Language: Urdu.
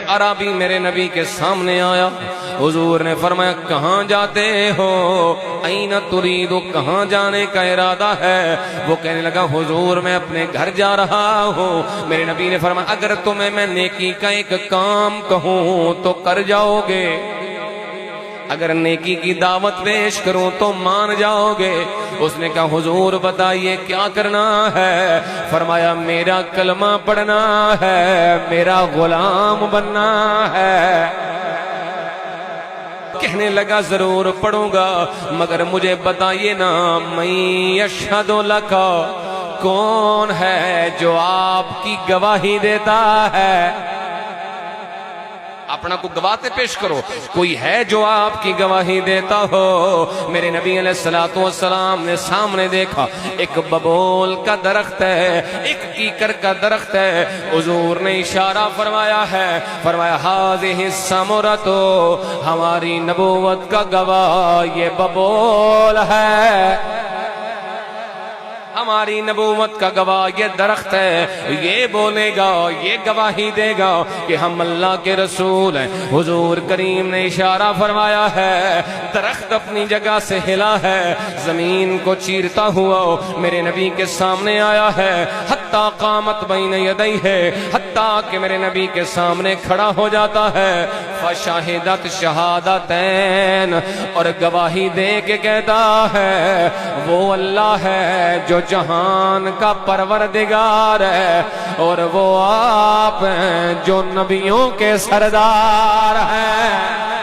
عربی میرے نبی کے سامنے آیا، حضور نے فرمایا کہاں جاتے ہو؟ این ترید، کہاں جانے کا ارادہ ہے؟ وہ کہنے لگا حضور میں اپنے گھر جا رہا ہوں۔ میرے نبی نے فرمایا اگر تمہیں میں نیکی کا ایک کام کہوں تو کر جاؤ گے؟ اگر نیکی کی دعوت پیش کروں تو مان جاؤ گے؟ اس نے کہا حضور بتائیے کیا کرنا ہے؟ فرمایا میرا کلمہ پڑھنا ہے، میرا غلام بننا ہے۔ کہنے لگا ضرور پڑھوں گا، مگر مجھے بتائیے نا من یشہد لک، کون ہے جو آپ کی گواہی دیتا ہے؟ اپنا کو گواہتے پیش کرو، کوئی ہے جو آپ کی گواہی دیتا ہو؟ میرے نبی علیہ السلام نے سامنے دیکھا ایک ببول کا درخت ہے، ایک کیکر کا درخت ہے۔ حضور نے اشارہ فرمایا ہے، فرمایا ہذہ الثمرۃ، ہماری نبوت کا گواہ یہ ببول ہے، ہماری نبوت کا گواہ یہ درخت ہے۔ یہ بولے گا، یہ گواہی دے گا کہ ہم اللہ کے رسول ہیں۔ حضور کریم نے اشارہ فرمایا ہے، درخت اپنی جگہ سے ہلا ہے، زمین کو چیرتا ہوا میرے نبی کے سامنے آیا ہے، حتیٰ قامت بین یدیہ، حتیٰ کہ میرے نبی کے سامنے کھڑا ہو جاتا ہے۔ فشہدت شہادتین، اور گواہی دے کے کہتا ہے وہ اللہ ہے جو جہان کا پروردگار ہے، اور وہ آپ ہیں جو نبیوں کے سردار ہیں۔